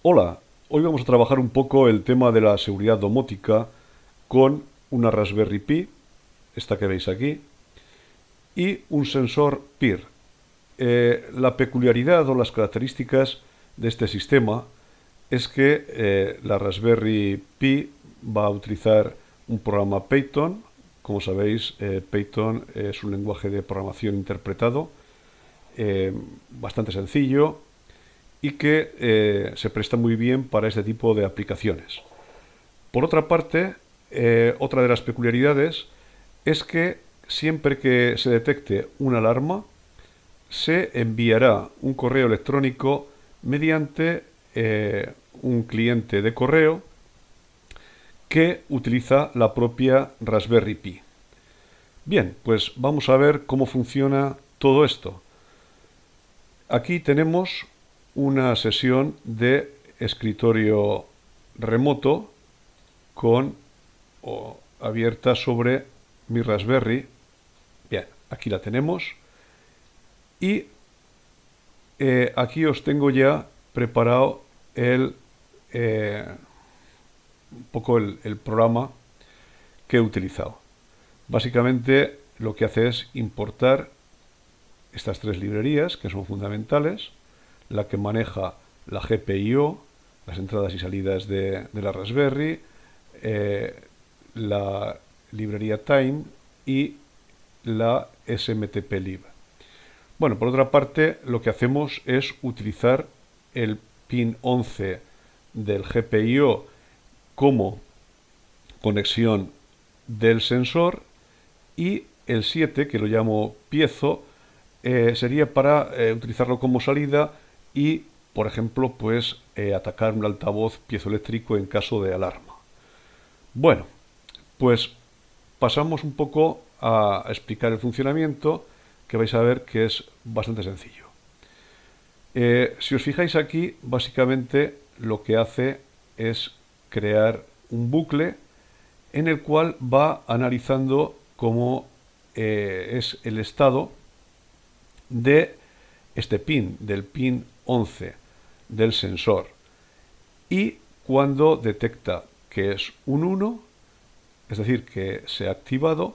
Hola, hoy vamos a trabajar un poco el tema de la seguridad domótica con una Raspberry Pi, esta que veis aquí, y un sensor PIR. La peculiaridad o las características de este sistema es que la Raspberry Pi va a utilizar un programa Python. Como sabéis, Python es un lenguaje de programación interpretado bastante sencillo y que se presta muy bien para este tipo de aplicaciones. Por otra parte, otra de las peculiaridades es que siempre que se detecte una alarma, se enviará un correo electrónico mediante un cliente de correo que utiliza la propia Raspberry Pi. Bien, pues vamos a ver cómo funciona todo esto. Aquí tenemos una sesión de escritorio remoto con abierta sobre mi Raspberry. Bien, aquí la tenemos. Y aquí os tengo ya preparado un poco el programa que he utilizado. Básicamente lo que hace es importar estas tres librerías que son fundamentales, la que maneja la GPIO, las entradas y salidas de la Raspberry, la librería Time y la SMTP-lib. Bueno, por otra parte, lo que hacemos es utilizar el pin 11 del GPIO como conexión del sensor y el 7, que lo llamo piezo, sería para utilizarlo como salida y, por ejemplo, pues atacar un altavoz piezoeléctrico en caso de alarma. Bueno, pues pasamos un poco a explicar el funcionamiento, que vais a ver que es bastante sencillo. Si os fijáis aquí, básicamente lo que hace es crear un bucle en el cual va analizando cómo es el estado de este pin, del pin 11 del sensor. Y cuando detecta que es un 1, es decir, que se ha activado,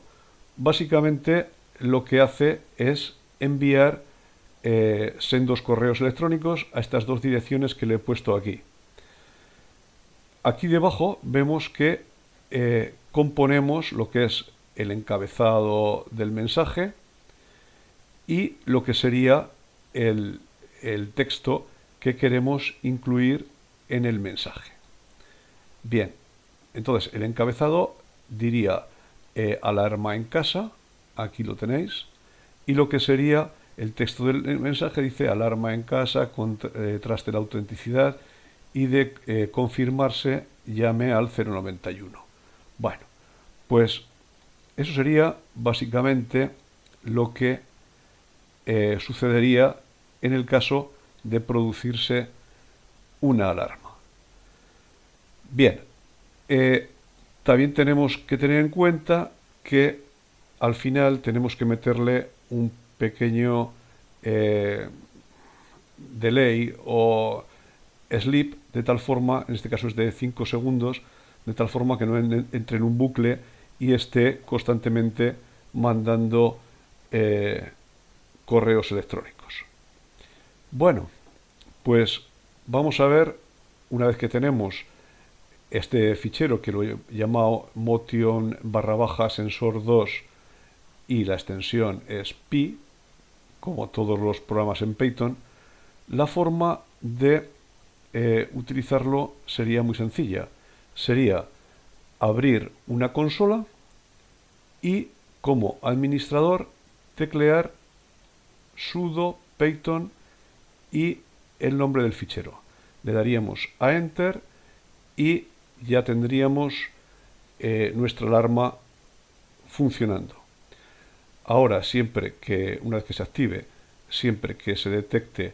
básicamente lo que hace es enviar sendos correos electrónicos a estas dos direcciones que le he puesto aquí. Aquí debajo vemos que componemos lo que es el encabezado del mensaje y lo que sería el texto que queremos incluir en el mensaje. Bien, entonces el encabezado diría alarma en casa, aquí lo tenéis, y lo que sería el texto del mensaje dice alarma en casa, tras de la autenticidad y de confirmarse llame al 091. Bueno, pues eso sería básicamente lo que sucedería en el caso de producirse una alarma. Bien, también tenemos que tener en cuenta que al final tenemos que meterle un pequeño delay o sleep, de tal forma, en este caso es de 5 segundos, de tal forma que no entre en un bucle y esté constantemente mandando correos electrónicos. Bueno, pues vamos a ver, una vez que tenemos este fichero que lo he llamado motion / sensor 2 y la extensión es pi, como todos los programas en Python, la forma de utilizarlo sería muy sencilla. Sería abrir una consola y como administrador teclear sudo python y el nombre del fichero. Le daríamos a Enter y ya tendríamos nuestra alarma funcionando. Ahora, una vez que se active, siempre que se detecte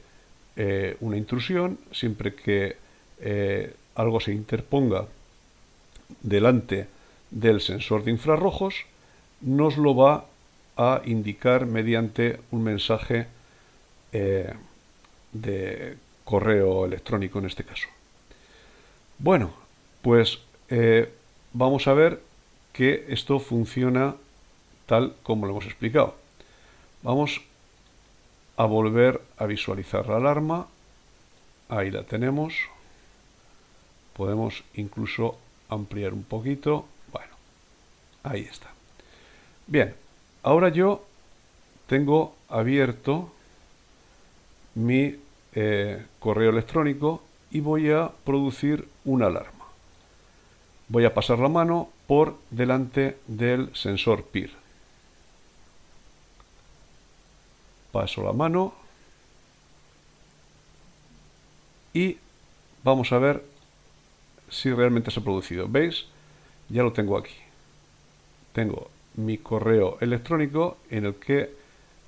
una intrusión, siempre que algo se interponga delante del sensor de infrarrojos, nos lo va a indicar mediante un mensaje de correo electrónico en este caso. Bueno, pues vamos a ver que esto funciona tal como lo hemos explicado. Vamos a volver a visualizar la alarma. Ahí la tenemos. Podemos incluso ampliar un poquito. Bueno, ahí está. Bien, ahora yo tengo abierto mi correo electrónico y voy a producir una alarma. Voy a pasar la mano por delante del sensor PIR. Paso la mano y vamos a ver si realmente se ha producido. ¿Veis? Ya lo tengo aquí. Tengo mi correo electrónico en el que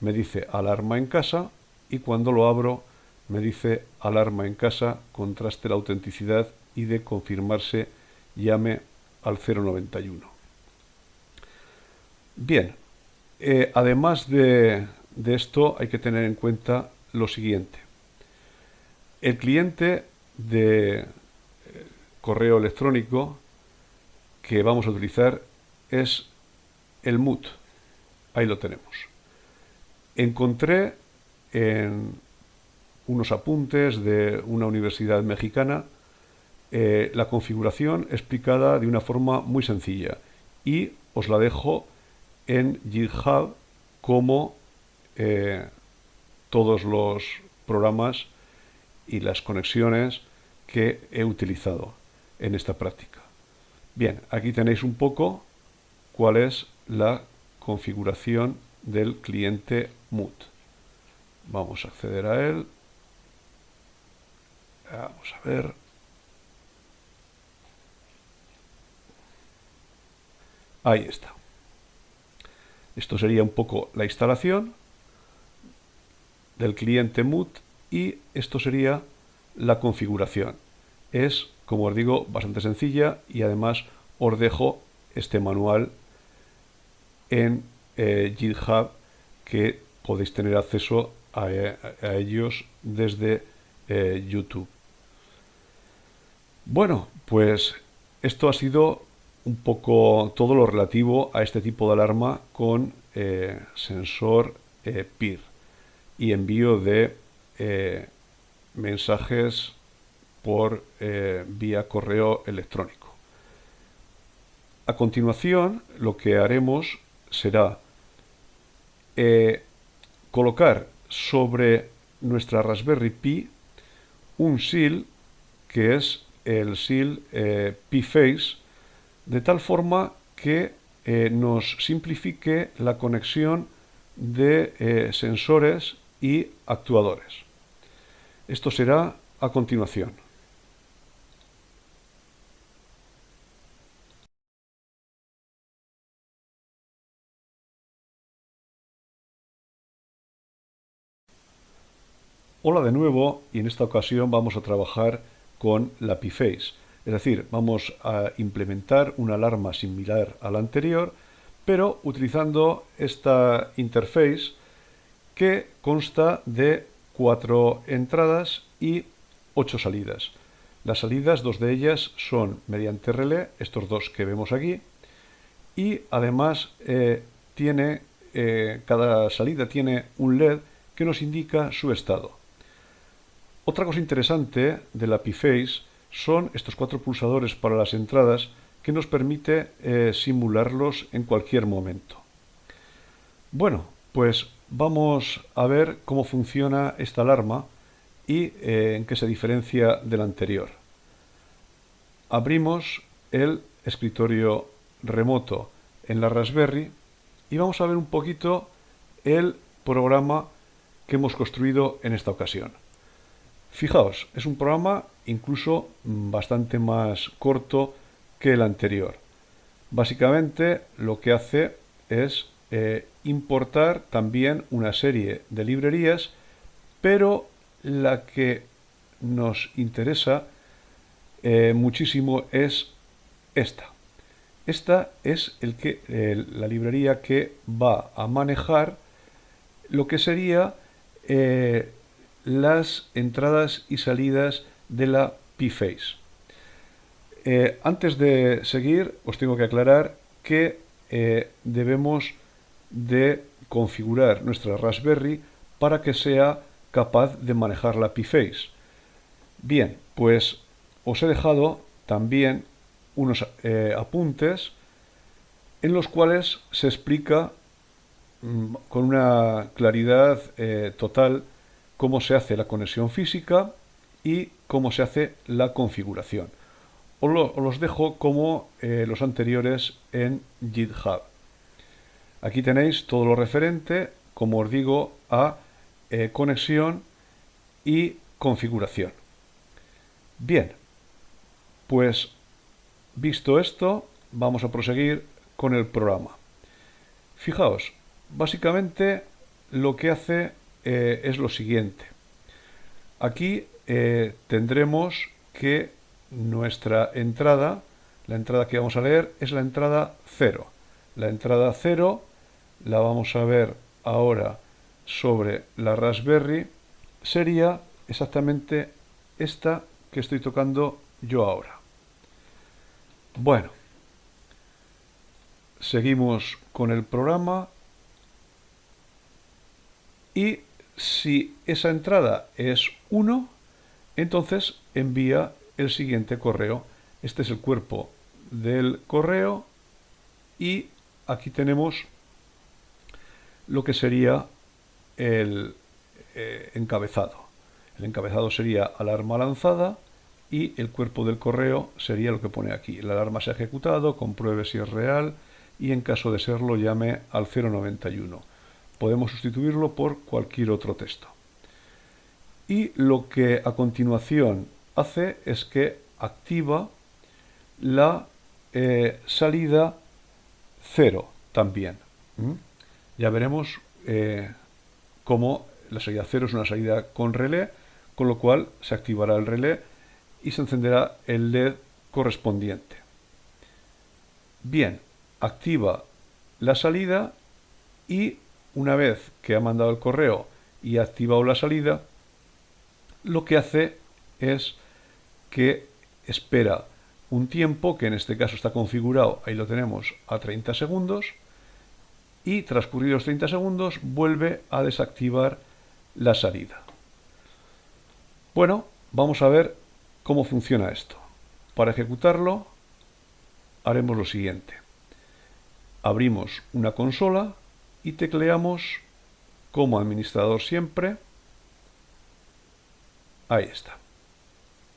me dice alarma en casa y cuando lo abro me dice alarma en casa, contraste la autenticidad y de confirmarse llame al 091. Bien, además de esto hay que tener en cuenta lo siguiente. El cliente de correo electrónico que vamos a utilizar es el MUT. Ahí lo tenemos. Encontré en unos apuntes de una universidad mexicana la configuración explicada de una forma muy sencilla y os la dejo en GitHub como todos los programas y las conexiones que he utilizado en esta práctica. Bien, aquí tenéis un poco cuál es la configuración del cliente MUT. Vamos a acceder a él. Vamos a ver. Ahí está. Esto sería un poco la instalación del cliente MUT y esto sería la configuración. Es, como os digo, bastante sencilla y además os dejo este manual en GitHub que podéis tener acceso a ellos desde YouTube. Bueno, pues esto ha sido un poco todo lo relativo a este tipo de alarma con sensor PIR y envío de mensajes por vía correo electrónico. A continuación, lo que haremos será colocar sobre nuestra Raspberry Pi un SIL que es el SIL Pi-Face, de tal forma que nos simplifique la conexión de sensores y actuadores. Esto será a continuación. Hola de nuevo y en esta ocasión vamos a trabajar con la Pi-Face. Es decir, vamos a implementar una alarma similar a la anterior, pero utilizando esta interface que consta de 4 entradas y 8 salidas. Las salidas, dos de ellas son mediante relé, estos dos que vemos aquí, y además cada salida tiene un LED que nos indica su estado. Otra cosa interesante de la Pi-Face son estos 4 pulsadores para las entradas que nos permite simularlos en cualquier momento. Bueno, pues vamos a ver cómo funciona esta alarma y en qué se diferencia de la anterior. Abrimos el escritorio remoto en la Raspberry y vamos a ver un poquito el programa que hemos construido en esta ocasión. Fijaos, es un programa incluso bastante más corto que el anterior. Básicamente lo que hace es importar también una serie de librerías, pero la que nos interesa muchísimo es esta. Esta es la librería que va a manejar lo que sería las entradas y salidas de la Pi-Face. Antes de seguir, os tengo que aclarar que debemos de configurar nuestra Raspberry para que sea capaz de manejar la Pi-Face. Bien, pues os he dejado también unos apuntes en los cuales se explica con una claridad total cómo se hace la conexión física y cómo se hace la configuración. Os los dejo como los anteriores en GitHub. Aquí tenéis todo lo referente, como os digo, a conexión y configuración. Bien, pues visto esto, vamos a proseguir con el programa. Fijaos, básicamente lo que hace es lo siguiente. Aquí tendremos que nuestra entrada, la entrada que vamos a leer, es la entrada 0. La entrada 0 la vamos a ver ahora sobre la Raspberry, sería exactamente esta que estoy tocando yo ahora. Bueno, seguimos con el programa y si esa entrada es 1, entonces envía el siguiente correo. Este es el cuerpo del correo y aquí tenemos lo que sería el encabezado. El encabezado sería alarma lanzada y el cuerpo del correo sería lo que pone aquí. La alarma se ha ejecutado, compruebe si es real y en caso de serlo llame al 091. Podemos sustituirlo por cualquier otro texto. Y lo que a continuación hace es que activa la salida 0 también. Ya veremos cómo la salida 0 es una salida con relé, con lo cual se activará el relé y se encenderá el LED correspondiente. Bien, activa la salida y una vez que ha mandado el correo y ha activado la salida, lo que hace es que espera un tiempo, que en este caso está configurado, ahí lo tenemos, a 30 segundos, y transcurridos 30 segundos vuelve a desactivar la salida. Bueno, vamos a ver cómo funciona esto. Para ejecutarlo haremos lo siguiente. Abrimos una consola y tecleamos como administrador siempre. Ahí está.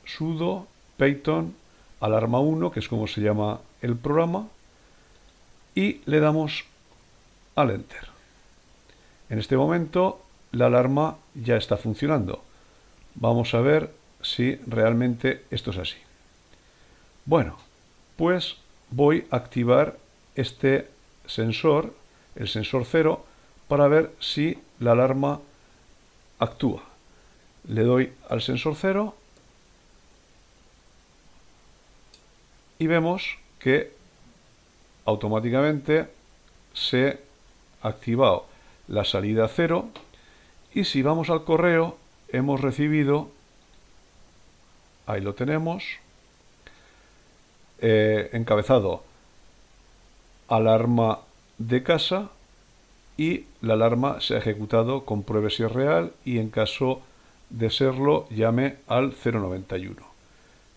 Sudo python alarma 1, que es como se llama el programa, y le damos al Enter. En este momento la alarma ya está funcionando. Vamos a ver si realmente esto es así. Bueno, pues voy a activar este sensor, el sensor 0, para ver si la alarma actúa. Le doy al sensor 0 y vemos que automáticamente se ha activado la salida 0 y si vamos al correo hemos recibido, ahí lo tenemos, encabezado alarma de casa y la alarma se ha ejecutado, compruebe si es real y en caso de serlo llame al 091.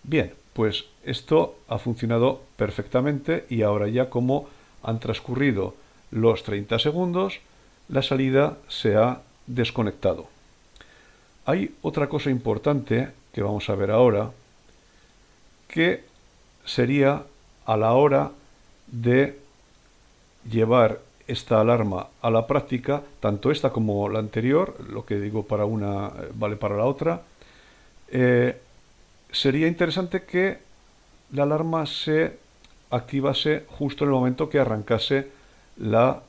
Bien, pues esto ha funcionado perfectamente y ahora ya como han transcurrido los 30 segundos, la salida se ha desconectado. Hay otra cosa importante que vamos a ver ahora, que sería a la hora de llevar esta alarma a la práctica, tanto esta como la anterior, lo que digo para una vale para la otra, sería interesante que la alarma se activase justo en el momento que arrancase la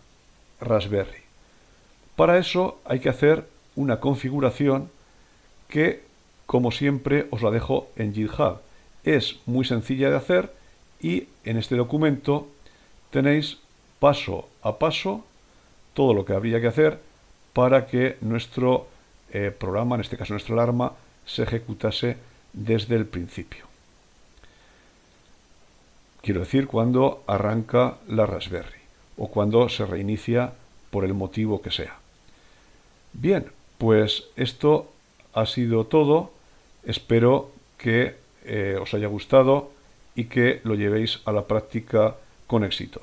Raspberry. Para eso hay que hacer una configuración que, como siempre, os la dejo en GitHub. Es muy sencilla de hacer y en este documento tenéis paso a paso todo lo que habría que hacer para que nuestro programa, en este caso nuestra alarma, se ejecutase desde el principio. Quiero decir, cuando arranca la Raspberry o cuando se reinicia por el motivo que sea. Bien, pues esto ha sido todo. Espero que os haya gustado y que lo llevéis a la práctica con éxito.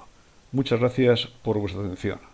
Muchas gracias por vuestra atención.